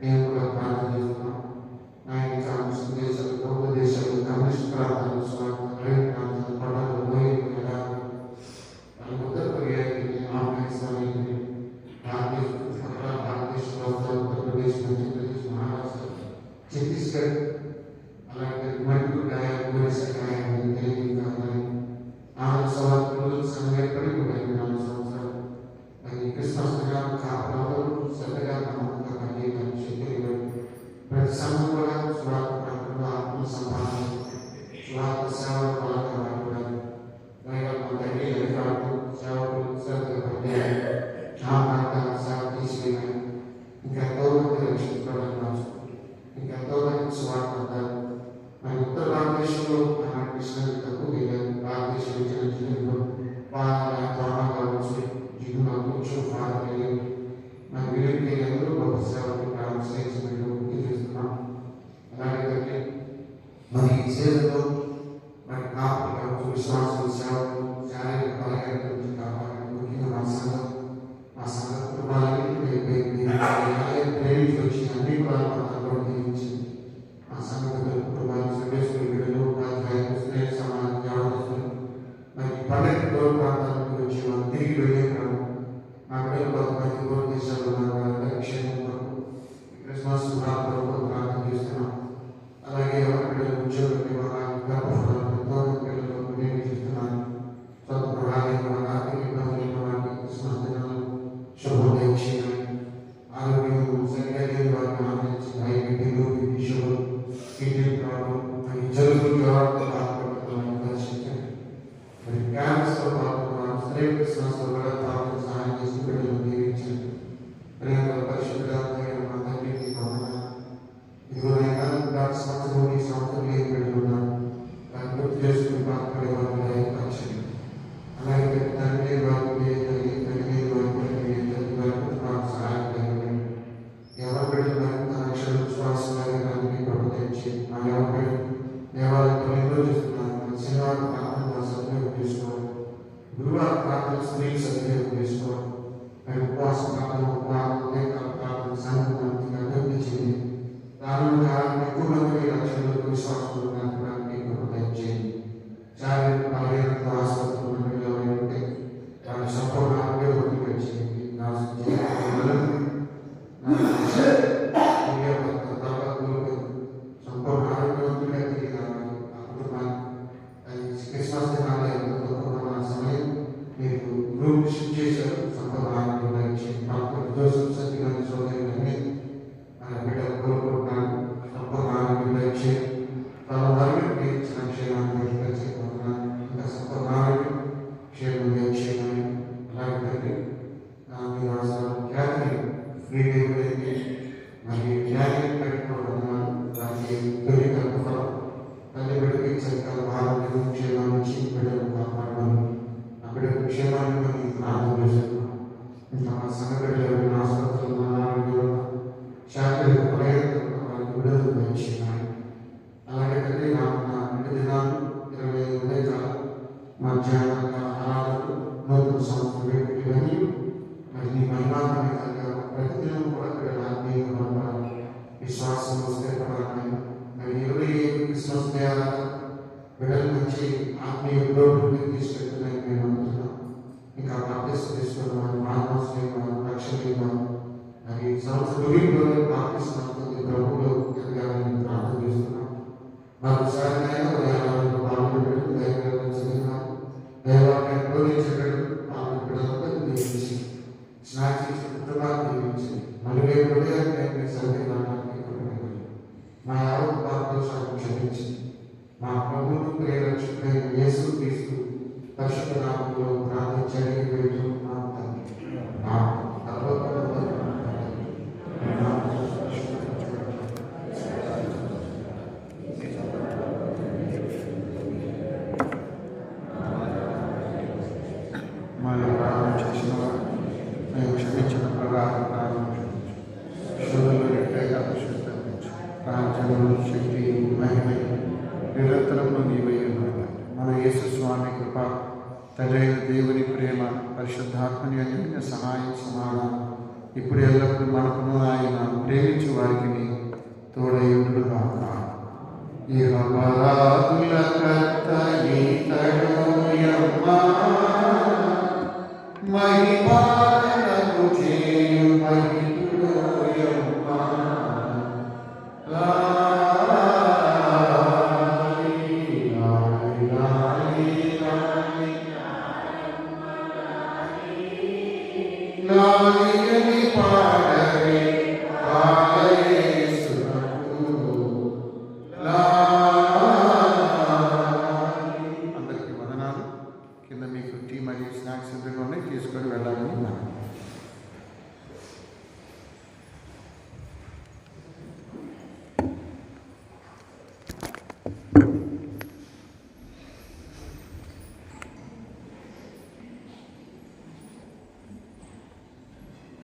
మేము కూడా ప్రార్థన చేస్తున్నాం. ఆయన సందేశాలు బౌద్ధ దేశాలు కమ్యూనిస్ట్ ప్రాంతాలు స్వార్థ ప్రాంతాలు పడాలు ఉత్తరప్రదేశ్ ఆఫ్ఘనిస్తాన్ భారతదేశంలో ఉత్తరప్రదేశ్ మధ్యప్రదేశ్ మహారాష్ట్ర ఛత్తీస్గఢ్ అలాగే మణిపూర్ సమయపడి 4 సంవత్సరాలు మరి క్రిస్మస్ దినాలు కాపాడు శ్రద్ధగా ప్రతి సంఘం కూడా స్వార్థ ప్రాంతంలో ఆత్మ సంపాదన స్వార్థ సేవ పాల్గొనాలి. అధికారులు సేవకులు శ్రద్ధగా పనిచేయాలి. ఆ ప్రాంతాల సేవ తీసుకెళ్ళాలి. ఇంకెంతో మంది రక్షించుకోవడానికి ఇంకెంతో మంది స్వార్థ అంటారు. మరి ఉత్తర భారతదేశంలో కృష్ణ తక్కువ భారతదేశం ఇచ్చిన జీవితంలో త్వరగా కావచ్చు జీవితం అవ్వచ్చు ఫాదర్ మరి వీరికి అందరూ గొప్ప సేవలు ప్రారంభించినట్టు గుర్తు చేస్తున్నాం. అలాగే మరి ఈ సేవలో మరి కాపులు కావచ్చు విశ్వాసం సేవలు శారీరక బలహీనత గురించి కాపాడాలి. ముఖ్యంగా మా సంఘ కుటుంబాలకి ప్రేమించి వచ్చి అన్ని కూడా జీవించింది. మా సంఘ కుటుంబాలు సందేశం బిడ్డలు ఉపాధ్యాయులు స్నేహ సమాజం యావస్తులు మరి పండుగ దూర ప్రాంతాల నుంచి వచ్చి వాళ్ళు తిరిగి వెళ్ళే క్రమం మా బిడ్డలు కొంతమంది దూర దేశాల్లో క్షేమం కొరకు క్రిస్మస్ ప్రాంతంలో ప్రార్థన చేస్తున్నాం. అలాగే ఎవరి బిడ్డలు ఉద్యోగ వివరాలు గర్భఫలాలు పిల్లలు నేను చేస్తున్నాను. సొంత గృహాలు ఆర్థిక ఇబ్బందులు ఇవ్వడానికి క్రిస్మస్ దినాలు శుభోదయం చేయాలి. ఆరోగ్యం సరిగా లేని వారిని ఆదరించి డయాబెటీలు షుగర్ కిడ్నీ ప్రాబ్లం మరి జలుబు జ్వరాలతో బాధపడుతున్నాను దర్శించండి. మరి క్యాన్సర్తో బాధపడుతున్నాను స్త్రీ క్రిస్మస్లో కూడా ప్రార్థన సహాయం చేసి బిడ్డలు దీవించండి. పరిశుభ్రమైన మా తండ్రికి ఇదిగో గత సంవత్సరం ఈ సంవత్సరం ఏం పెట్టుకున్నాను దాన్ని గుర్తు చేసుకుని బాధపడే వారిని దయపరచండి. అలాగే తండ్రి వారికి సహాయం కలిగి ఎవరి బిడ్డలు అక్షర విశ్వాసం కలిగి ప్రవర్తించి మా ఎవరి బిడ్డ దేవాలయంలో నిర్వహిస్తున్నాను. శనివారం ప్రార్థన సద్వినియోగం చేసుకోవాలి. గురువారం ప్రార్థన స్త్రీలు సద్వినియోగం చేసుకోవాలి. మరి ఉపవాస ప్రార్థన సంఘం అభివృద్ధించింది. దానిలో ఎక్కువ మంది లక్షలకు విశ్వాసం చేయండి. శారీరక బలహీనత ఆసుపత్రులు ఉంటే వారి సంపూర్ణ ఆరోగ్యం చేయండి. సంపూర్ణ ఆరోగ్యవంతులుగా తిరిగి రావాలి. ఆ కుటుంబాన్ని క్రిస్మస్ దినాలు ఎంతో తక్కువ సమయం మీరు గ్రూప్ షిఫ్ట్ చేశారు. సంపూర్ణ ఆరోగ్యంగా ఇచ్చేయండి. జోసెఫ్ సత్యనారాయణ సోదరులన్నీ మన బిడ్డలు కోరుకుంటున్నాను. సంపూర్ణ ఆరోగ్యంగా ఇచ్చేయండి. తన వారికి ఇచ్చిన క్షేమాన్ని ఇంకా సంపూర్ణ ఆరోగ్యం క్షేమంగా ఇచ్చేయమని అలాగే మీ అవసరం ఖ్యాతిని ఫ్రీ డెలివరీకి మరి ఖ్యాతిని పెట్టుకోవడం దానికి తొలి కల్పఫలం తల్లి బిడ్డకి చక్కగా ఆరోగ్యం క్షేమాన్ని ఇచ్చి బిడ్డలు కాపాడడం ఆ బిడ్డకు క్షేమాన్ని మనం ప్రార్థన చేస్తున్నాం. ఇంకా మా సంఘ బిడ్డలు ఆసుపత్రులు ఆరోగ్యం శారీరక బలహీనత వారికి విడుదల ఇచ్చినాయి. అలాగే తల్లి నా 2 దినాలు 25 ఉదయకాలం మధ్యాహ్నం మంచి ఆత్మీయ గ్రోత్కి తీసుకెళ్తున్నాయి మేము అనుకుంటున్నాం. ఇంకా ప్రాక్టీస్ చేసుకున్నాం, మానవ రక్షణ అది సంవత్సరం ముగింపులో ప్రాక్టీస్తున్నాం. ప్రభువులో ఎదగాలని ప్రార్థన చేస్తున్నాం. మరోసారి పాల్గొనబెట్టు దైవాన్ని చదివినాం. దైవాన్ని బోధించగలరు పాల్గొనబెట్టడం దీవించి స్నాక్ చేసిన కుటుంబాన్ని దీవించి మళ్ళీ హృదయాన్ని సందేహాన్ని మా యావత్ పాపదోషాలను క్షమించి మా ప్రభువును ప్రియరక్షకుడైన యేసు క్రీస్తు పరిశుద్ధ నామములో ప్రార్థించండి వేడుకుంటున్నాం తండ్రి. మాలో ప్రార్థన చేసిన వారు మేము క్షమించిన ప్రకారం ప్రారంభించు. శోధనలో ఎట్టగా పరిశుద్ధించు. రాజ్యములు శక్తి మహిమ నిరంతరంలో నీవై ఉన్నాడు. మన యేసు స్వామి కృప, తండ్రైన దేవుని ప్రేమ, పరిశుద్ధాత్మని అన్యోన్య సహాయం సమాధానం ఇప్పుడు ఎల్లప్పుడూ మనకును ఆయన ప్రేమ